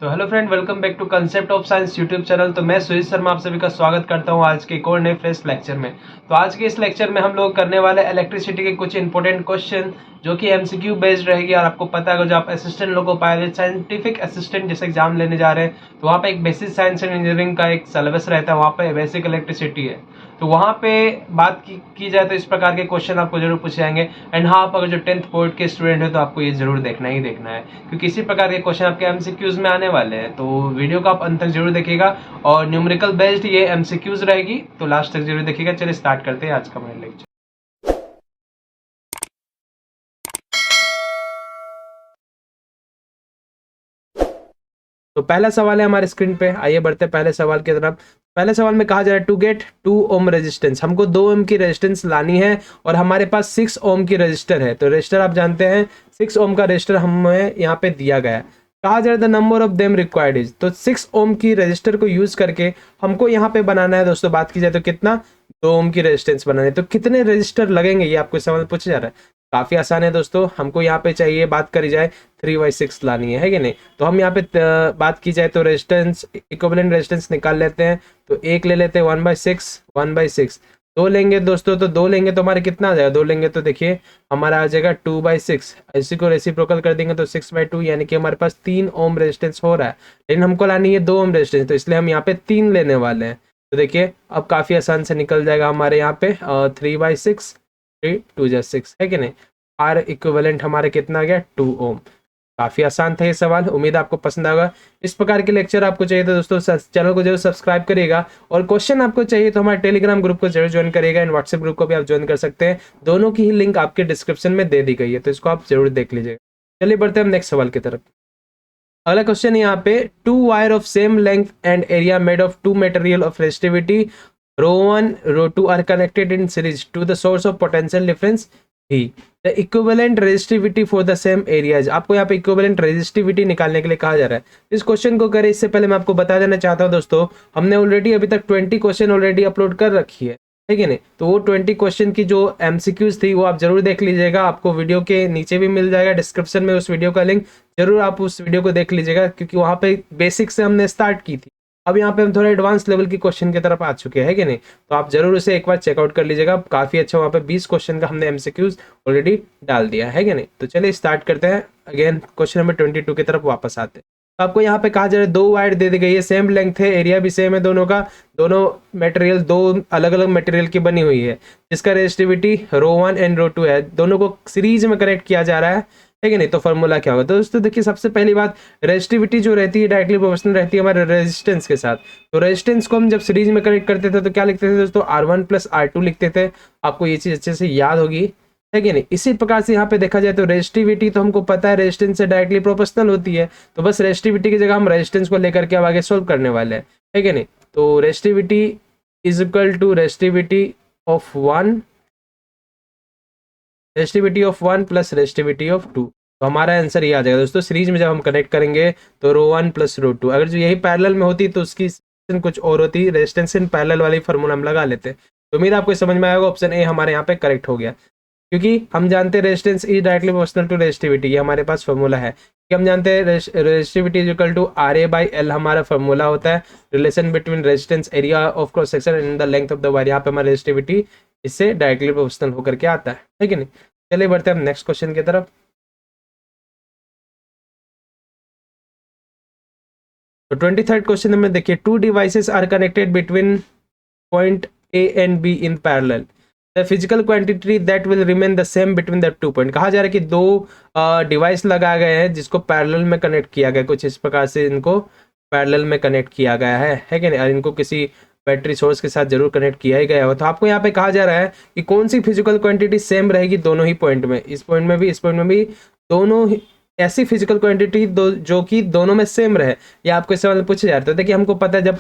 तो hello friend, welcome back to concept of science YouTube channel. तो मैं सुजीत शर्मा आप सभी का स्वागत करता हूं आज के एक और नए फ्रेश लेक्चर में। तो आज के इस लेक्चर में हम लोग करने वाले इलेक्ट्रिसिटी के कुछ इंपॉर्टेंट क्वेश्चन जो कि एमसीक्यू बेस्ड रहेगी। और आपको पता है, जो आप असिस्टेंट लोगो पायलट साइंटिफिक असिस्टेंट जैसे एग्जाम लेने जा रहे हैं तो वहाँ पे एक बेसिक साइंस एंड इंजीनियरिंग का एक सिलेबस रहता है, वहाँ पे बेसिक इलेक्ट्रिसिटी है। तो वहाँ पे बात की जाए तो इस प्रकार के क्वेश्चन आपको जरूर पूछे जाएंगे। एंड हाँ, आप अगर जो 10th बोर्ड के स्टूडेंट है तो आपको ये जरूर देखना ही देखना है, क्योंकि इसी प्रकार के क्वेश्चन आपके एमसीक्यूज में आने वाले हैं। तो वीडियो को आप अंत तक जरूर देखिएगा और न्यूमेरिकल बेस्ड ये एमसीक्यूज रहेगी, तो लास्ट तक जरूर देखिएगा। चलिए स्टार्ट करते हैं आज का हमारा लेक्चर। तो पहला सवाल है हमारे स्क्रीन पे, आइए बढ़ते हैं पहले सवाल की तरफ। पहले सवाल में कहा जा रहा है टू गेट 2 ओम रेजिस्टेंस, हमको 2 ओम की रेजिस्टेंस लानी है और हमारे पास 6 ओम की रजिस्टर है। तो रजिस्टर आप जानते हैं 6 ओम का रजिस्टर हमें यहाँ पे दिया गया है। कहा जा रहा है the number of them required is, तो 6 ओम की रजिस्टर को यूज करके हमको यहाँ पे बनाना है। दोस्तों बात की जाए तो कितना, 2 ओम की रेजिस्टेंस बनानी है। तो कितने रजिस्टर लगेंगे ये आपको सवाल पूछा जा रहा है। काफी आसान है दोस्तों, हमको यहाँ पे चाहिए, बात करी जाए 3/6 लानी है कि नहीं। तो हम यहाँ पे बात की जाए तो रेजिस्टेंस, इक्विवेलेंट रेजिस्टेंस निकाल लेते हैं। तो एक ले लेते हैं 1/6, 2 लेंगे दोस्तों। तो 2 लेंगे तो हमारे कितना आ जाएगा, 2 लेंगे तो देखिए हमारा आ जाएगा 2/6। इसी को रेसिप्रोकल कर देंगे तो 6/2, यानी कि हमारे पास 3 ओम रेजिस्टेंस हो रहा है। लेकिन हमको लानी है 2 ओम रेजिस्टेंस, तो इसलिए हम यहाँ पे 3 लेने वाले हैं। तो देखिए अब काफी आसान से निकल जाएगा हमारे यहाँ पे 3/6, 3×2=6 है कि नहीं। आर इक्विवेलेंट हमारे कितना आ गया, 2 ओम। काफी आसान था ये सवाल, उम्मीद आपको पसंद आएगा। इस प्रकार के लेक्चर आपको चाहिए तो दोस्तों चैनल को जरूर सब्सक्राइब करिएगा, और क्वेश्चन आपको चाहिए तो हमारे टेलीग्राम ग्रुप को जरूर ज्वाइन करिएगा। एंड व्हाट्सएप ग्रुप को भी आप ज्वाइन कर सकते हैं, दोनों की ही लिंक आपके डिस्क्रिप्शन में दे दी गई है, तो इसको आप जरूर देख लीजिएगा। चलिए बढ़ते हैं हम नेक्स्ट सवाल की तरफ। अगला क्वेश्चन है यहाँ पे, 2 wire of same length and area made of 2 material of resistivity ρ1 ρ2 are connected in series to the source of potential difference V. The equivalent resistivity for the same areas, आपको यहाँ पे इक्विवेलेंट रेजिस्टिविटी निकालने के लिए कहा जा रहा है। इस क्वेश्चन को करें इससे पहले मैं आपको बता देना चाहता हूँ दोस्तों, हमने ऑलरेडी अभी तक 20 क्वेश्चन ऑलरेडी अपलोड कर रखी है कि नहीं। तो वो 20 क्वेश्चन की जो एमसीक्यूज थी वो आप जरूर देख लीजिएगा, आपको वीडियो के नीचे भी मिल जाएगा डिस्क्रिप्शन में उस वीडियो का लिंक, जरूर आप उस वीडियो को देख लीजिएगा, क्योंकि वहाँ पे बेसिक से हमने स्टार्ट की थी। अब यहाँ पे हम थोड़ा एडवांस लेवल की क्वेश्चन की तरफ आ चुके हैं कि नहीं, तो आप जरूर उसे एक बार चेकआउट कर लीजिएगा। काफी अच्छा, वहाँ पे 20 क्वेश्चन का हमने एमसीक्यूज ऑलरेडी डाल दिया है कि नहीं। तो चलिए स्टार्ट करते हैं, अगेन क्वेश्चन नंबर 22 की तरफ वापस आते हैं। तो आपको यहाँ पे कहा जा रहा है 2 वायर दे दी गई है, सेम लेंथ है, एरिया भी सेम है दोनों का, दोनों मटेरियल 2 अलग अलग मटेरियल की बनी हुई है, जिसका रेजिस्टिविटी ρ1 एंड ρ2 है, दोनों को सीरीज में कनेक्ट किया जा रहा है कि नहीं। तो फॉर्मूला क्या होगा, तो दोस्तों देखिए सबसे पहली बात, रेजिस्टिविटी जो रहती है डायरेक्टली प्रोपोर्शनल रहती है हमारे रेजिस्टेंस के साथ। तो रेजिस्टेंस को हम जब सीरीज में कनेक्ट करते थे तो क्या लिखते थे दोस्तों, R1 + R2 लिखते थे। आपको ये चीज अच्छे से याद होगी, है कि नहीं। इसी प्रकार से यहाँ पे देखा जाए तो रेजिस्टिविटी तो हमको पता है रेजिस्टेंस से डायरेक्टली प्रोपोर्शनल होती है, तो बस रेजिस्टिविटी की जगह हम रेजिस्टेंस को लेकर के अब आगे सोल्व करने वाले हैं, है कि नहीं। तो resistivity is equal to resistivity of 1 plus resistivity of 2। तो हमारा आंसर ये आ जाएगा दोस्तों, सीरीज में जब हम कनेक्ट करेंगे तो ρ1 + ρ2, अगर जो यही पैरेलल में होती तो उसकी कुछ और होती, रेजिस्टेंस इन पैरेलल वाली फार्मूला हम लगा लेते। तो उम्मीद आपको समझ में आएगा, ऑप्शन ए हमारे यहाँ पे करेक्ट हो गया, क्योंकि हम जानते हैं resistance is directly proportional to resistivity, ये हमारे पास फार्मूला है कि हम जानते हैं resistivity is equal to RA/L हमारा फार्मूला होता है, relation between resistance area of cross section and the length of the wire. यहाँ पे हमारा रेजिस्टिविटी इससे डायरेक्टली प्रोपोर्शनल होकर के आता है कि नहीं। चलिए बढ़ते हैं हम नेक्स्ट क्वेश्चन की तरफ। तो 23rd क्वेश्चन में देखिए, 2 devices are connected between point A and B in parallel. The physical quantity that will remain the same between the 2 point. कहा जा रहा है कि 2 डिवाइस लगाए गए हैं जिसको पैरेलल में कनेक्ट किया गया, कुछ इस प्रकार से इनको पैरेलल में कनेक्ट किया गया है कि नहीं, और इनको किसी बैटरी सोर्स के साथ जरूर कनेक्ट किया ही गया हो। तो आपको यहाँ पे कहा जा रहा है कि कौन सी फिजिकल क्वांटिटी सेम रहेगी दोनों ही पॉइंट में, इस पॉइंट में भी इस पॉइंट में भी, दोनों ऐसी फिजिकल क्वांटिटी जो कि दोनों में सेम रहे। या आपको इस सवाल पूछा जाता है, देखिए हमको पता है जब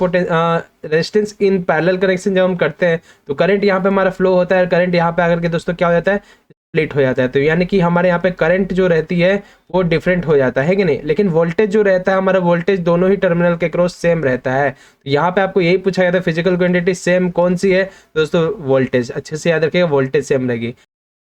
रेजिस्टेंस इन पैरेलल कनेक्शन जब हम करते हैं तो करंट यहाँ पे हमारा फ्लो होता है, करंट यहाँ पे आकर के दोस्तों क्या हो जाता है, स्प्लिट हो जाता है। तो यानी कि हमारे यहाँ पे करंट जो रहती है वो डिफरेंट हो जाता है कि नहीं, लेकिन वोल्टेज जो रहता है हमारा, वोल्टेज दोनों ही टर्मिनल के क्रॉस सेम रहता है। तो यहाँ पे आपको यही पूछा गया था फिजिकल क्वांटिटी सेम कौन सी है दोस्तों, वोल्टेज। अच्छे से याद रखिएगा, वोल्टेज सेम रहेगी।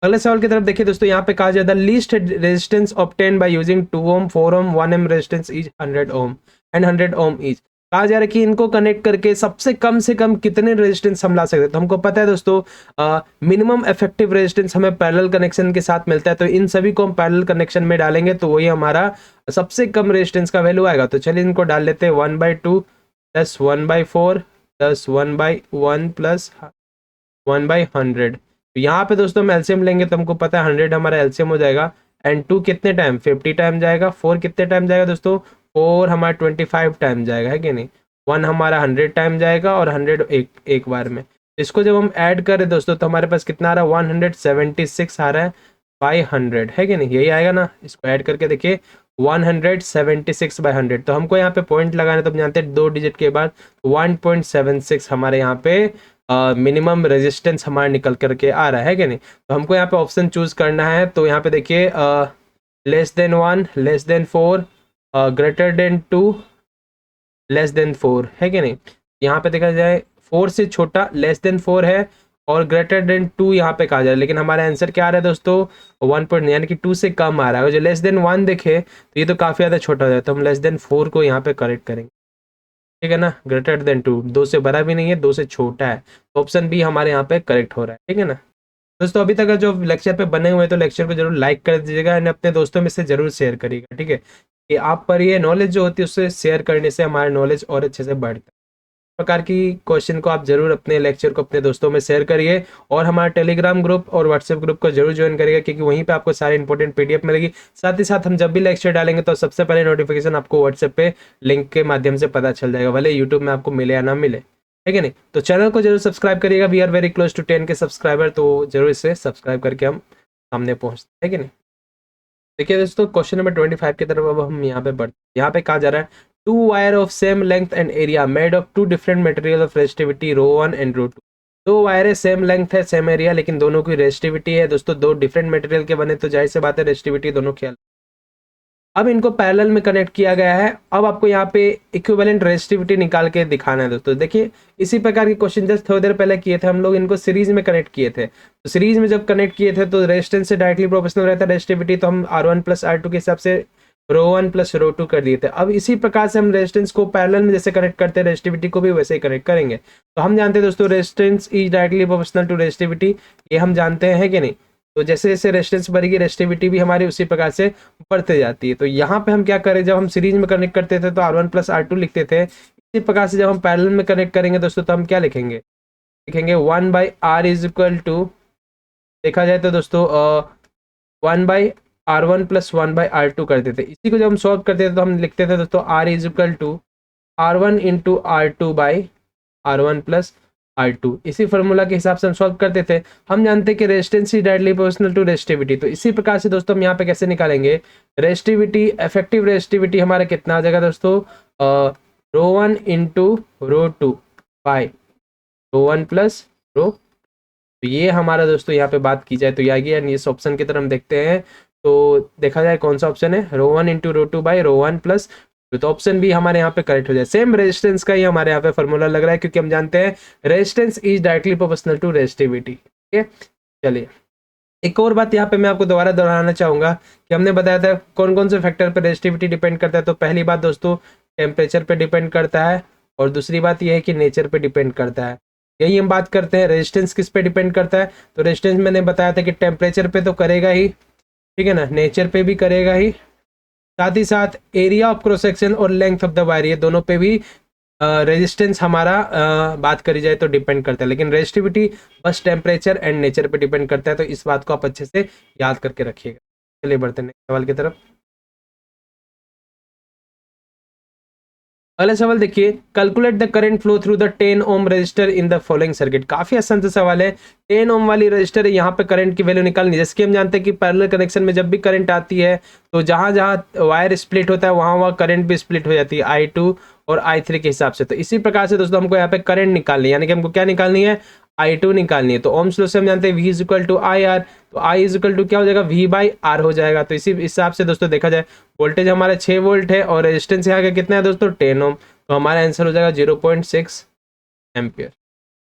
अगले सवाल की तरफ देखिए दोस्तों, यहाँ पे कहा जाता है least resistance obtain by using 2 ohm 4 ohm 1 M resistance is 100 ohm and 100 ohm each. कहा जा रहा है कि इनको कनेक्ट करके सबसे कम से कम कितने रेजिस्टेंस हम ला सकते हैं। तो हमको पता है दोस्तों मिनिमम इफेक्टिव रेजिस्टेंस हमें पैरेलल कनेक्शन के साथ मिलता है, तो इन सभी को हम पैरेलल कनेक्शन में डालेंगे तो वही हमारा सबसे कम रेजिस्टेंस का वैल्यू आएगा। तो चलिए इनको डाल लेते हैं 1/2 प्लस 1/4 प्लस 1/1 प्लस 1/100। तो यहाँ पे दोस्तों हम एलसीएम लेंगे तो हमको पता है 100 हमारा एलसीएम हो जाएगा। एंड 2 कितने टाइम 50 टाइम जाएगा, 4 कितने टाइम जाएगा दोस्तों 4 हमारा 25 टाइम जाएगा, है कि नहीं। 1 हमारा 100 टाइम जाएगा और 100 एक बार में। इसको जब हम ऐड करें दोस्तों तो हमारे पास कितना आ रहा है 176 आ रहा है 500, है कि नहीं, यही आएगा ना। इसको ऐड करके देखिए 176/100। तो हमको यहाँ पे पॉइंट लगाना, तो हम जानते हैं 2 डिजिट के बाद 1.76 हमारे यहाँ पे मिनिमम रेजिस्टेंस हमारा निकल करके आ रहा है कि नहीं। तो हमको यहाँ पे ऑप्शन चूज करना है। तो यहाँ पे देखिए less than 1, less than 4, greater than 2, less than 4, है कि नहीं। यहाँ पे देखा जाए 4 से छोटा लेस देन 4 है और ग्रेटर देन 2 यहाँ पे कहा जाए, लेकिन हमारा आंसर क्या आ रहा है दोस्तों 1 पॉइंट, यानी कि 2 से कम आ रहा है। जो लेस देन 1 देखे तो ये तो काफ़ी ज़्यादा छोटा हो जाए, तो हम लेस देन 4 को यहाँ पे करेक्ट करेंगे, ठीक है ना। ग्रेटर देन 2, 2 से बड़ा भी नहीं है, 2 से छोटा है, तो ऑप्शन बी हमारे यहाँ पे करेक्ट हो रहा है, ठीक है ना। दोस्तों अभी तक जो लेक्चर पे बने हुए हैं तो लेक्चर को जरूर लाइक कर दीजिएगा एंड अपने दोस्तों में से जरूर शेयर करिएगा, ठीक है। कि आप पर ये नॉलेज जो होती है उससे शेयर करने से हमारा नॉलेज और अच्छे से बढ़ता है। प्रकार की क्वेश्चन को आप जरूर अपने लेक्चर को अपने दोस्तों में शेयर करिए और हमारा टेलीग्राम ग्रुप और व्हाट्सएप ग्रुप को जरूर ज्वाइन करिएगा, क्योंकि वहीं पे आपको सारी इंपॉर्टेंट पीडीएफ मिलेगी। साथ ही साथ हम जब भी लेक्चर डालेंगे तो सबसे पहले नोटिफिकेशन आपको व्हाट्सएप पे लिंक के माध्यम से पता चल जाएगा, भले यूट्यूब में आपको मिले या ना मिले, ठीक है नहीं। तो चैनल को जरूर सब्सक्राइब करिएगा, we are very close to 10 K subscriber, तो जरूर इसे सब्सक्राइब करके हम सामने पहुँचते हैं कि नहीं। देखिए दोस्तों क्वेश्चन नंबर 25 की तरफ अब हम यहाँ पे बढ़ते हैं। यहाँ पे कहा जा रहा है 2 wire of same length and area made of 2 different material of resistivity ρ1 and ρ2। 2 wire same length है सेम एरिया, लेकिन दोनों की रेजिस्टिविटी है दोस्तों 2 डिफरेंट मटेरियल के बने, तो जाहिर सी बात है रेजिस्टिविटी दोनों की अलग। अब इनको पैरेलल में कनेक्ट किया गया है। अब आपको यहाँ पे इक्विवेलेंट रेजिस्टिविटी निकाल के दिखाना है दोस्तों। देखिए इसी प्रकार के क्वेश्चन जस्ट थोड़ी देर पहले किए थे हम लोग, इनको सीरीज में कनेक्ट किए थे। तो सीरीज में जब कनेक्ट किए थे तो रेजिस्टेंस से डायरेक्टली प्रोपोर्शनल रहता है रेजिस्टिविटी, तो हम R1 प्लस R2 के हिसाब से ρ1 प्लस ρ2 कर दिए थे। अब इसी प्रकार से हम रेजिस्टेंस को पैरेलल में जैसे कनेक्ट करते हैं रेजिस्टिविटी को भी वैसे ही कनेक्ट करेंगे। तो हम जानते हैं दोस्तों resistance is directly proportional to resistivity, ये हम जानते हैं कि नहीं। तो जैसे जैसे रेजिस्टेंस बढ़ेगी रेजिस्टिविटी भी हमारी उसी प्रकार से बढ़ते जाती है। तो यहाँ पे हम क्या करें, जब हम सीरीज में कनेक्ट करते थे तो R1 प्लस R2 लिखते थे, इसी प्रकार से जब हम पैरेलल में कनेक्ट करेंगे दोस्तों तो हम क्या लिखेंगे, लिखेंगे 1/R इज इक्वल टू, देखा जाए तो दोस्तों 1/R1 प्लस 1/R2 करते थे। इसी को जब हम सॉल्व करते थे तो हम लिखते थे दोस्तों R is equal to R1 into R2/R1 plus R2। इसी फॉर्मूला के हिसाब से हम सॉल्व करते थे। हम जानते हैं कि resistance is directly proportional to resistivity, तो इसी प्रकार से दोस्तों हम यहाँ पे कैसे निकालेंगे रेजिस्टिविटी, इफेक्टिव रेजिस्टिविटी हमारा कितना आ जाएगा दोस्तों ρ1 इंटू ρ2 बाय ρ1 प्लस ρ। तो ये हमारा दोस्तों यहाँ पे बात की जाए तो ये आएगी, यानी इस ऑप्शन की तरफ हम देखते हैं तो देखा जाए कौन सा ऑप्शन है ρ1 इंटू ρ2 बाई ρ1 प्लस। तो ऑप्शन भी हमारे यहाँ पे करेक्ट हो जाए। सेम रेजिस्टेंस का ही हमारे यहाँ पे फॉर्मूला लग रहा है, क्योंकि हम जानते हैं resistance is directly proportional to resistivity, ठीक है। चलिए एक और बात यहाँ पे मैं आपको दोबारा दोहराना चाहूंगा कि हमने बताया था कौन कौन से फैक्टर पर रेजिस्टिविटी डिपेंड करता है। तो पहली बात दोस्तों टेम्परेचर पे डिपेंड करता है, और दूसरी बात यह है कि नेचर पे डिपेंड करता है। यही हम बात करते हैं रेजिस्टेंस किस पे डिपेंड करता है। तो रेजिस्टेंस मैंने बताया था कि टेम्परेचर पे तो करेगा ही, ठीक है ना, नेचर पे भी करेगा ही, साथ ही साथ एरिया ऑफ क्रॉस सेक्शन और लेंथ ऑफ द वायर, ये दोनों पे भी रेजिस्टेंस हमारा बात करी जाए तो डिपेंड करता है। लेकिन रेजिस्टिविटी बस टेम्परेचर एंड नेचर पे डिपेंड करता है, तो इस बात को आप अच्छे से याद करके रखिएगा। चलिए बढ़ते हैं नेक्स्ट सवाल की तरफ। अगला सवाल देखिए, calculate the current flow through the 10 ohm resistor in the following circuit. काफी आसान सा सवाल है। 10 ओम वाली रजिस्टर है, यहाँ पे करंट की वैल्यू निकालनी है। जैसे कि हम जानते हैं कि पैरेलल कनेक्शन में जब भी करंट आती है तो जहां जहां वायर स्प्लिट होता है वहां वहां करंट भी स्प्लिट हो जाती है I2 और I3 के हिसाब से। तो इसी प्रकार से दोस्तों हमको यहाँ पे करंट निकालनी है, यानी कि हमको क्या निकालनी है I2 निकालनी है। तो ओम्स लॉ से हम जानते हैं V is equal to IR, तो I इज इक्वल टू क्या हो जाएगा V/R हो जाएगा। तो इसी हिसाब से दोस्तों देखा जाए वोल्टेज हमारा 6 वोल्ट है और रेजिस्टेंस यहाँ का कितना है दोस्तों 10 ओम, तो हमारा आंसर हो जाएगा 0.6 एम्पियर।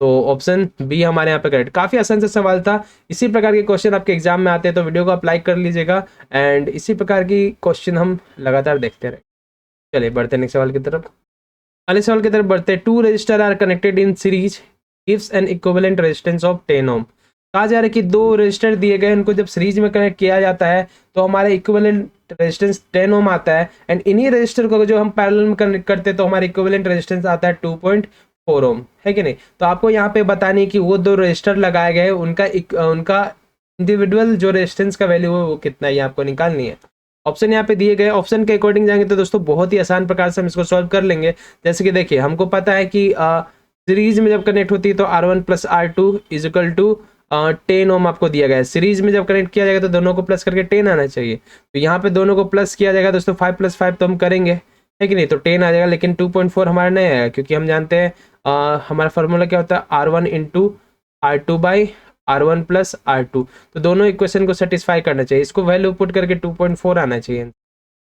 तो ऑप्शन बी हमारे यहाँ पे करेक्ट। काफ़ी आसान सा सवाल था। इसी प्रकार के क्वेश्चन आपके एग्जाम में आते हैं, तो वीडियो को आप लाइक कर लीजिएगा एंड इसी प्रकार की क्वेश्चन हम लगातार देखते रहे। चलिए बढ़ते हैं नेक्स्ट सवाल की तरफ। अगले सवाल की तरफ बढ़ते हैं। Two resistor are connected in series gives an equivalent resistance of 10 ohm. कहा जा रहा है कि दो रजिस्टर दिए गए, उनको जब सीरीज में कनेक्ट किया जाता है तो हमारा इक्विवेलेंट रेजिस्टेंस 10 ओम आता है एंड इन्हीं रजिस्टर को जो हम पैरेलल में कनेक्ट करते हैं तो हमारा इक्विवेलेंट रेजिस्टेंस आता है 2.4 ओम, है कि नहीं। तो आपको यहाँ पे बतानी है कि वो दो रजिस्टर लगाए गए उनका इंडिविजुअल जो रेजिस्टेंस का वैल्यू है वो कितना है, ये आपको निकालनी है। ऑप्शन यहाँ पे दिए गए, ऑप्शन के अकॉर्डिंग जाएंगे तो दोस्तों बहुत ही आसान प्रकार से हम इसको सॉल्व कर लेंगे। जैसे कि देखिए हमको पता है कि सीरीज में जब कनेक्ट होती है तो R1 plus R2 is equal to 10 ohm आपको दिया गया है। सीरीज में जब कनेक्ट किया जाएगा तो दोनों को प्लस करके 10 आना चाहिए। तो यहाँ पे दोनों को प्लस किया जाएगा दोस्तों, 5 + 5 तो हम करेंगे, है कि नहीं, तो 10 आ जाएगा। लेकिन 2.4 हमारा नहीं आएगा क्योंकि हम जानते हैं हमारा फॉर्मूला क्या होता है, R1 into R2 by R1 plus R2। तो दोनों इक्वेशन को सेटिस्फाई करना चाहिए, इसको वैल्यू पुट करके 2.4 आना चाहिए।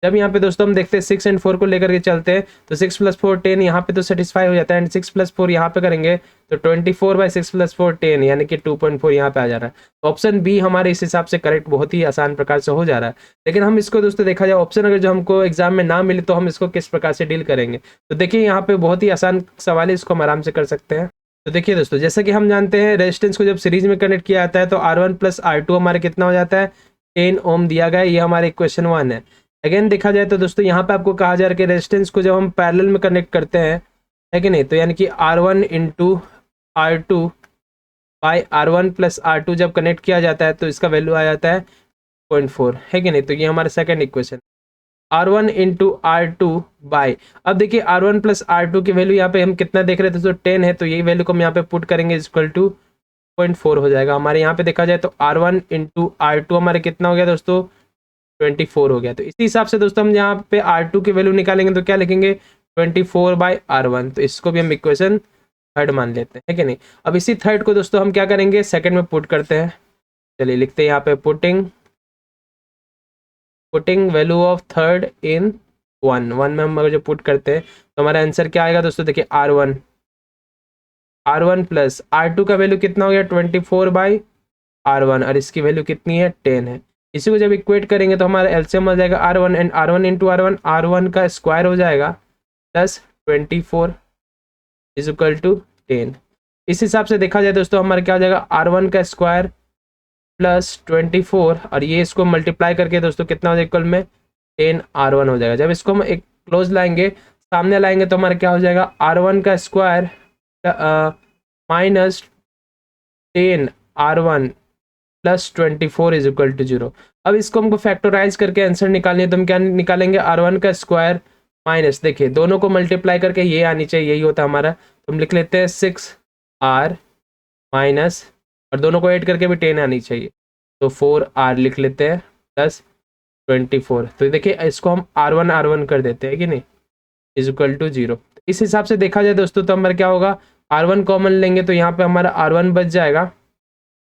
जब यहाँ पे दोस्तों हम देखते हैं 6 एंड 4 को लेकर के चलते हैं तो 6 + 4 10 यहाँ पे तो सेटिस्फाई हो जाता है एंड 6 + 4 यहाँ पे करेंगे तो 24/6 + 4 10 यानी कि 2.4 यहाँ पे आ जा रहा है। तो ऑप्शन बी हमारे इस हिसाब से करेक्ट बहुत ही आसान प्रकार से हो जा रहा है। लेकिन हम इसको दोस्तों देखा जाए ऑप्शन अगर जो हमको एग्जाम में ना मिले तो हम इसको किस प्रकार से डील करेंगे। तो देखिए यहाँ पे बहुत ही आसान सवाल है, इसको हम आराम से कर सकते हैं। तो देखिए दोस्तों जैसा कि हम जानते हैं रेजिस्टेंस को जब सीरीज में कनेक्ट किया जाता है तो R1 प्लस R2 हमारे कितना हो जाता है, 10 ओम दिया गया है। ये हमारे इक्वेशन 1 है। अगेन देखा जाए तो दोस्तों यहाँ पे आपको कहा जा रहा है कि रेजिस्टेंस को जब हम पैरेलल में कनेक्ट करते हैं, है कि नहीं, तो यानी कि R1 into R2 by R1 plus R2 जब कनेक्ट किया जाता है तो इसका वैल्यू आ जाता है 0.4, है कि नहीं। तो ये हमारा second equation R1 into R2 by, अब देखिए R1 प्लस R2 की वैल्यू यहाँ पे हम कितना देख रहे थे तो 10 है, तो यही वैल्यू को हम यहाँ पे पुट करेंगे इक्वल टू 0.4 हो जाएगा। हमारे यहाँ पे देखा जाए तो R1 इंटू R2 हमारे कितना हो गया दोस्तों, 24 हो गया। तो इसी हिसाब से दोस्तों हम यहाँ पे R2 की वैल्यू निकालेंगे तो क्या लिखेंगे, 24/R1। तो इसको भी हम इक्वेशन थर्ड मान लेते हैं, है कि नहीं। अब इसी थर्ड को दोस्तों हम क्या करेंगे, सेकंड में पुट करते हैं। चलिए लिखते हैं यहाँ पे putting value of third in 1 में हम अगर जो पुट करते हैं तो हमारा आंसर क्या आएगा दोस्तों, देखिए R1 प्लस R2 का वैल्यू कितना हो गया, 24/R1 और इसकी वैल्यू कितनी है, 10 है। इसी को जब इक्वेट करेंगे तो हमारा एलसीएम हो जाएगा R1 and R1 into R1 का स्क्वायर हो जाएगा प्लस 24 इज इक्वल टू 10। इस हिसाब से देखा जाए दोस्तों हमारा क्या हो जाएगा, R1 का स्क्वायर प्लस 24 और ये इसको मल्टीप्लाई करके दोस्तों कितना हो जाएगा, इक्वल में 10R1 हो जाएगा। जब इसको हम एक क्लोज लाएंगे, सामने लाएंगे तो हमारा क्या हो जाएगा, R1 का square minus 10R1 plus 24 is equal to 0। अब इसको हमको फैक्टराइज करके आंसर निकालनी है तो हम क्या निकालेंगे, R1 का स्क्वायर माइनस, देखिए दोनों को मल्टीप्लाई करके ये आनी चाहिए, यही होता है हमारा। तो हम लिख लेते हैं 6R माइनस और दोनों को ऐड करके भी 10 आनी चाहिए तो 4R लिख लेते हैं प्लस 24। तो देखिए इसको हम R1 कर देते हैं कि नहीं, इज इक्वल टू 0। इस हिसाब से देखा जाए दोस्तों तो हमारा क्या होगा, R1 कॉमन लेंगे तो यहाँ पे हमारा R1 बच जाएगा,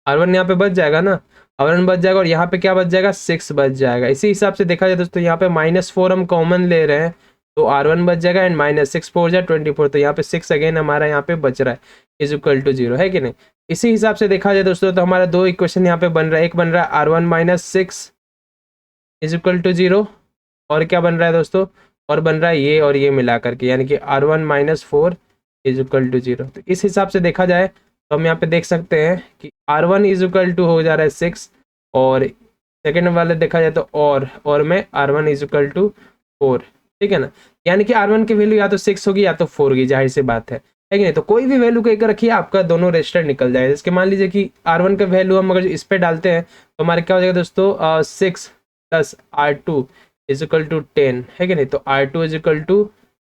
R1 यहाँ पे बच जाएगा ना, R1 बच जाएगा और यहाँ पे क्या बच जाएगा, 6 बच जाएगा। इसी हिसाब से देखा जाए दोस्तों यहाँ पे -4 हम कॉमन ले रहे हैं तो R1 बच जाएगा एंड -6 4 जा 24, तो यहाँ पे 6 अगेन हमारा यहाँ पे बच रहा है इज इक्वल टू 0, है कि नहीं। इसी हिसाब से देखा जाए दोस्तों तो हमारा दो इक्वेशन यहाँ पे बन रहा है, एक बन रहा है R1 - 6 इज इक्वल टू 0 और क्या बन रहा है दोस्तों, और बन रहा है ये और ये मिला करके यानी कि R1 - 4 इज इक्वल टू 0। तो इस हिसाब से देखा जाए तो हम यहाँ पे देख सकते हैं कि R1 इज इक्वल टू हो जा रहा है 6 और सेकेंड वाले देखा जाए तो और में R1 इज इक्वल टू 4, ठीक है ना। यानी कि R1 की वैल्यू या तो 6 होगी या तो 4 होगी, जाहिर सी बात है कि नहीं। तो कोई भी वैल्यू को रखिए आपका दोनों रजिस्टर निकल जाएगा। इसके मान लीजिए कि R1 का वैल्यू हम अगर इस पे डालते हैं तो हमारे क्या हो जाएगा दोस्तों, 6 + R2 इज इक्वल टू 10, है कि नहीं। तो R2 इज इक्वल टू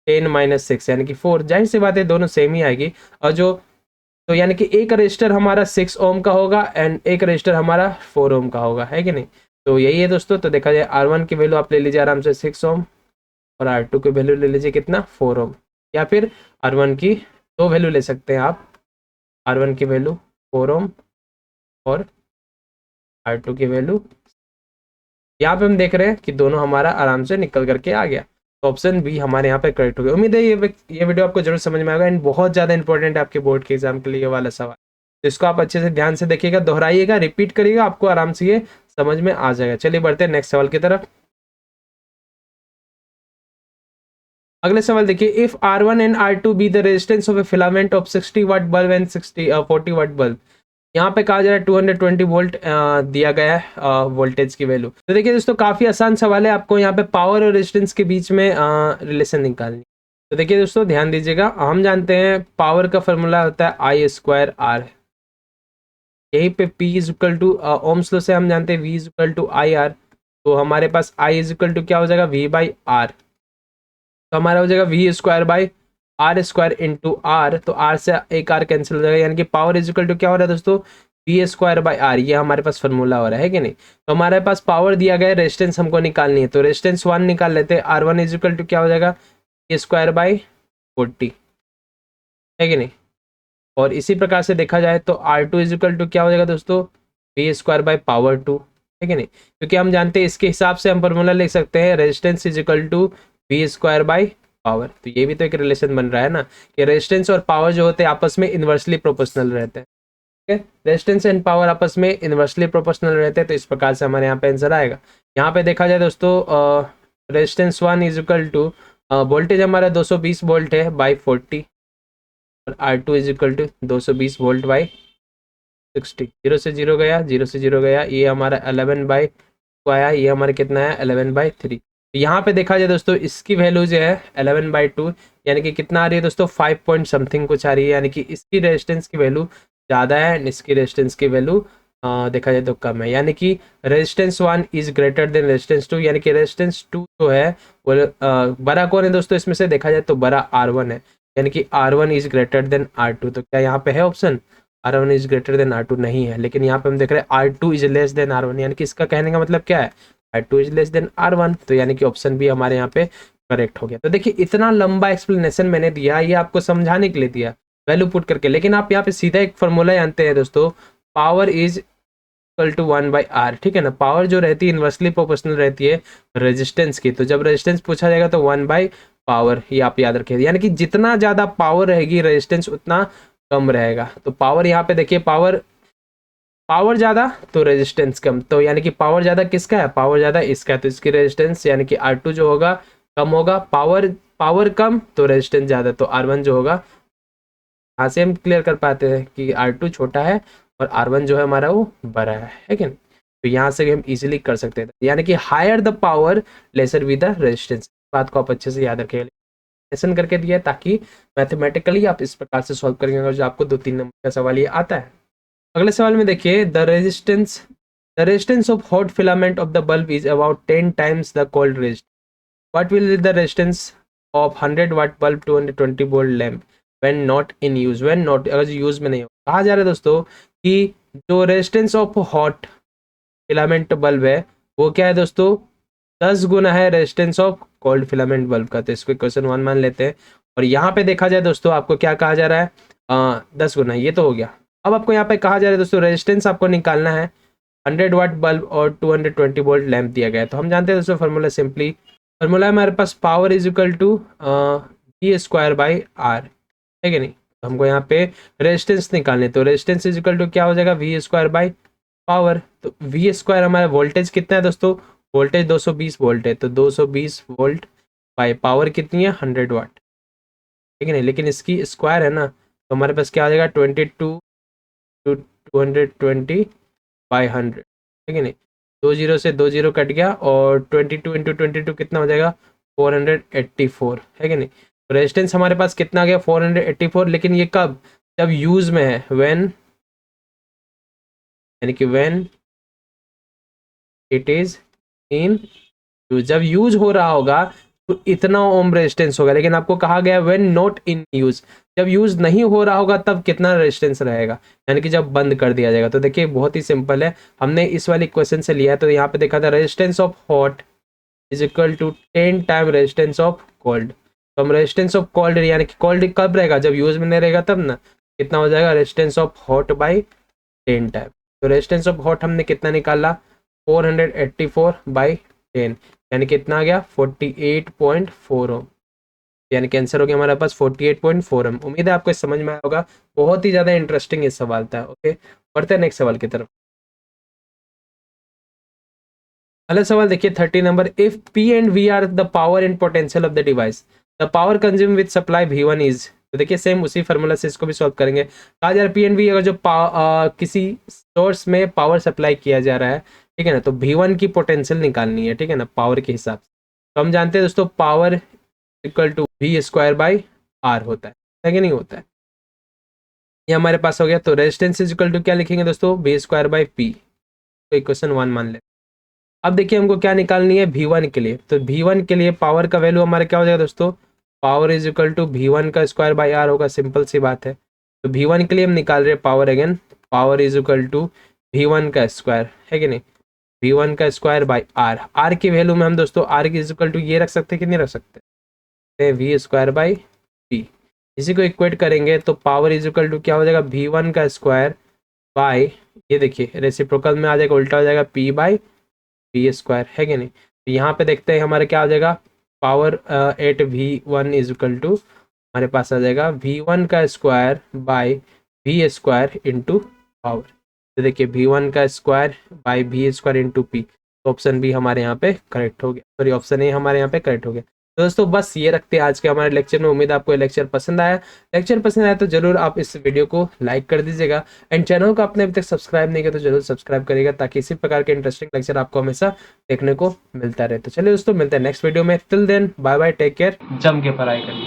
10 - 6 यानी कि 4, जाहिर सी बात है दोनों सेम ही आएगी। और जो तो यानी कि एक रजिस्टर हमारा 6 ओम का होगा एंड एक रजिस्टर हमारा 4 ओम का होगा, है कि नहीं। तो यही है दोस्तों। तो देखा जाए R1 की वैल्यू आप ले लीजिए आराम से 6 ओम और R2 की वैल्यू ले लीजिए कितना, 4 ओम, या फिर R1 की दो वैल्यू ले सकते हैं आप, R1 की वैल्यू 4 ओम और R2 की वैल्यू। यहाँ पे हम देख रहे हैं कि दोनों हमारा आराम से निकल करके आ गया। तो ऑप्शन बी हमारे यहाँ पे करेक्ट हो गया। उम्मीद है ये वीडियो आपको जरूर समझ में आएगा एंड बहुत ज़्यादा इंपॉर्टेंट है आपके बोर्ड के एग्जाम के लिए ये वाला सवाल। तो इसको आप अच्छे से ध्यान से देखिएगा, दोहराइएगा, रिपीट करिएगा, आपको आराम से ये समझ में आ जाएगा। चलिए बढ़ते हैं नेक्स्ट सवाल की तरफ। अगले सवाल देखिए, if R1 and R2 be the resistance of a filament of 60 watt bulb and 40 watt bulb. यहाँ पे कहा जा रहा है 220 वोल्ट दिया गया है वोल्टेज की वैल्यू। तो देखिए दोस्तों काफ़ी आसान सवाल है, आपको यहाँ पे पावर और रेजिस्टेंस के बीच में रिलेशन निकालनी। तो देखिए दोस्तों ध्यान दीजिएगा, हम जानते हैं पावर का फॉर्मूला होता है I²R। यहीं पे P is equal to Ohm's law से हम जानते हैं V is equal to IR। तो हमारे पास I इज इक्वल टू क्या हो जाएगा, V/R। तो हमारा हो जाएगा V²/R² इंटू R। तो R से एक R कैंसिल हो जाएगा, यानी कि पावर इज इक्वल टू क्या हो रहा है दोस्तों, V²/R। ये हमारे पास फॉर्मूला हो रहा है कि नहीं। तो हमारे पास पावर दिया गया है, रेजिस्टेंस हमको निकालनी है। तो रेजिस्टेंस 1 निकाल लेते हैं। R1 इज इक्वल टू क्या हो जाएगा, V²/40 है कि नहीं। और इसी प्रकार से देखा जाए तो R2 इज इक्वल टू क्या हो जाएगा दोस्तों, V²/power 2 है कि नहीं। क्योंकि हम जानते हैं इसके हिसाब से हम फॉर्मूला लिख सकते हैं रेजिस्टेंस इज इक्वल टू V²/पावर। तो ये भी तो एक रिलेशन बन रहा है ना कि रेजिस्टेंस और पावर जो होते हैं आपस में इन्वर्सली प्रोपोर्शनल रहते हैं। ठीक है, रेजिस्टेंस एंड पावर आपस में इन्वर्सली प्रोपोर्शनल रहते हैं। तो इस प्रकार से हमारे यहाँ पे आंसर आएगा। यहाँ पे देखा जाए दोस्तों resistance 1 is equal to voltage हमारा 220 वोल्ट है बाई 40 और R2 is equal to 220 volt by 60। 0 से 0 गया, 0 से 0 गया, ये हमारा 11/2 आया, ये हमारा कितना है 11/3। तो यहाँ पे देखा जाए दोस्तों इसकी वैल्यू जो है 11/2 यानी कि कितना आ रही है दोस्तों 5 पॉइंट समथिंग कुछ आ रही है, यानी कि इसकी रेजिस्टेंस की वैल्यू ज़्यादा है एंड इसकी रेजिस्टेंस की वैल्यू देखा जाए तो कम है। यानी कि resistance 1 is greater than resistance 2, यानी कि रेजिस्टेंस 2 जो है वो बड़ा कौन है दोस्तों, इसमें से देखा जाए तो बड़ा R1 है, यानी कि R1 is greater than R2। तो क्या यहाँ पे है option R1 is greater than R2? नहीं है, लेकिन यहाँ पे हम देख रहे हैं R2 is less than R1, यानी कि इसका कहने का मतलब क्या है, R2 is less than R1। तो यानी कि ऑप्शन बी हमारे यहाँ पे करेक्ट हो गया। तो देखिए इतना लंबा एक्सप्लेनेशन मैंने दिया, ये आपको समझाने के लिए दिया वैल्यू पुट करके, लेकिन आप यहाँ पे सीधा एक फॉर्मूला जानते हैं दोस्तों, power is equal to 1/R। ठीक है ना, पावर जो रहती है इन्वर्सली प्रोपोर्शनल रहती है रेजिस्टेंस की। तो जब रेजिस्टेंस पूछा जाएगा तो 1/पावर, ये आप याद रखिए, यानी कि जितना ज़्यादा पावर रहेगी रेजिस्टेंस उतना कम रहेगा। तो पावर यहाँ पे देखिए, पावर ज़्यादा तो रेजिस्टेंस कम, तो यानी कि पावर ज़्यादा किसका है, पावर ज़्यादा इसका है, तो इसकी रेजिस्टेंस यानी कि R2 जो होगा कम होगा। पावर कम तो रेजिस्टेंस ज़्यादा, तो R1 जो होगा, यहाँ से हम क्लियर कर पाते हैं कि R2 छोटा है और R1 जो है हमारा वो बड़ा है कि नहीं। तो यहाँ से भी हम इजीली कर सकते हैं, यानी कि higher the power lesser with the resistance. बात को आप अच्छे से याद रखिएगा, लेसन करके दिया है ताकि मैथमेटिकली आप इस प्रकार से सॉल्व करेंगे अगर जो आपको 2-3 नंबर का सवाल ये आता है। अगले सवाल में देखिए, the resistance of hot filament of the bulb is about 10 times the cold resistance. What will be the resistance of 100 watt bulb 220 volt lamp when not in use. When not, अगर यूज में नहीं हो। कहा जा रहा है दोस्तों कि जो resistance of hot filament bulb है वो क्या है दोस्तों, 10 गुना है resistance of cold filament bulb का। तो इसको क्वेश्चन 1 मान लेते हैं। और यहाँ पे देखा जाए दोस्तों आपको क्या कहा जा रहा है, 10 गुना, ये तो हो गया। अब आपको यहाँ पे कहा जा रहा है दोस्तों रेजिस्टेंस आपको निकालना है, 100 वाट बल्ब और 220 वोल्ट लैंप दिया गया है। तो हम जानते हैं दोस्तों फॉर्मूला, सिंपली फॉर्मूला है हमारे पास power is equal to V²/R है कि नहीं। तो हमको यहाँ पे रेजिस्टेंस निकालने, तो रेजिस्टेंस इज इक्वल टू क्या हो जाएगा, V²/पावर। तो V² हमारा वोल्टेज कितना है दोस्तों, वोल्टेज 220 वोल्ट है, तो 220 वोल्ट बाई पावर कितनी है 100 वाट, ठीक है नहीं, लेकिन इसकी स्क्वायर है ना, तो हमारे पास क्या आ जाएगा 22 टू 220/100, ठीक है नहीं। 2 जीरो से 2 जीरो कट गया और 22 इंटू 22 कितना हो जाएगा 484 है कि नहीं। तो रेजिस्टेंस हमारे पास कितना आ गया 484, लेकिन ये कब, जब यूज में है, व्हेन, यानी कि when it is in use, जब यूज हो रहा होगा तो इतना ओम रेजिस्टेंस होगा। लेकिन आपको कहा गया व्हेन नॉट इन यूज, जब यूज नहीं हो रहा होगा तब कितना रेजिस्टेंस रहेगा, यानी कि जब बंद कर दिया जाएगा। तो देखिए बहुत ही सिंपल है, हमने इस वाले क्वेश्चन से लिया है। तो यहाँ पे देखा था resistance of hot is equal to 10 time resistance of cold. तो हम रेजिस्टेंस ऑफ कोल्ड, यानी कि कोल्ड कब रहेगा, जब यूज में नहीं रहेगा तब ना, कितना हो जाएगा resistance of hot by 10 time. तो रेजिस्टेंस ऑफ हॉट हमने कितना निकाला 484 बाई 10, यानी कितना आ गया 48.4 ओम, यानी कि आंसर हो गया हमारे पास 48.4 ओम। उम्मीद है आपको इस समझ में आया होगा, बहुत ही ज़्यादा इंटरेस्टिंग ये सवाल था। ओके, बढ़ते हैं नेक्स्ट सवाल की तरफ। अगला सवाल देखिए 30 number, if P and V are the power and potential of the device, the power consume with supply V1 is. तो देखिए सेम उसी फार्मूला से इसको भी सॉल्व करेंगे। कहा जा रहा है P एंड V अगर जो किसी सोर्स में पावर सप्लाई किया जा रहा है, ठीक है ना, तो V1 की पोटेंशियल निकालनी है, ठीक है ना, पावर के हिसाब से। तो हम जानते हैं दोस्तों power equal to V square by R होता है कि नहीं होता है। ये हमारे पास हो गया। तो रेजिस्टेंस इज इक्वल टू क्या लिखेंगे दोस्तों, V स्क्वायर बाई P। तो इक्वेशन 1 मान ले। अब देखिए हमको क्या निकालनी है V1 के लिए। तो V1 के लिए पावर का वैल्यू हमारा क्या हो जाएगा दोस्तों, power is equal to V1 का स्क्वायर बाई R होगा, सिंपल सी बात है। तो V1 के लिए हम निकाल रहे हैं power, again power is equal to V1 का स्क्वायर, है कि नहीं, V1 का स्क्वायर बाई R की वैल्यू में हम दोस्तों R की इज इक्वल टू ये रख सकते कि नहीं रख सकते, V स्क्वायर बाई P। इसी को इक्वेट करेंगे तो पावर इज इक्वल टू क्या हो जाएगा, V1 का स्क्वायर बाई, ये देखिए रेसिप्रोकल में आ जाएगा, उल्टा हो जाएगा P बाई V स्क्वायर, है कि नहीं। तो यहाँ पे देखते हैं हमारे क्या आ जाएगा, power at V1 is equal to हमारे पास आ जाएगा V1 का square by V square into power. तो देखिए V1 का square by V square into P। तो ऑप्शन बी हमारे यहाँ पे करेक्ट हो गया, सॉरी ऑप्शन ए हमारे यहाँ पे करेक्ट हो गया। तो दोस्तों बस ये रखते हैं आज के हमारे लेक्चर में। उम्मीद है आपको ये लेक्चर पसंद आया। लेक्चर पसंद आया तो जरूर आप इस वीडियो को लाइक कर दीजिएगा, एंड चैनल को आपने अभी तक सब्सक्राइब नहीं किया तो जरूर सब्सक्राइब करिएगा, ताकि इसी प्रकार के इंटरेस्टिंग लेक्चर आपको हमेशा देखने को मिलता रहे। तो चलिए दोस्तों मिलते हैं नेक्स्ट वीडियो में। Till then bye bye, take care, जम के पढ़ाई करिए।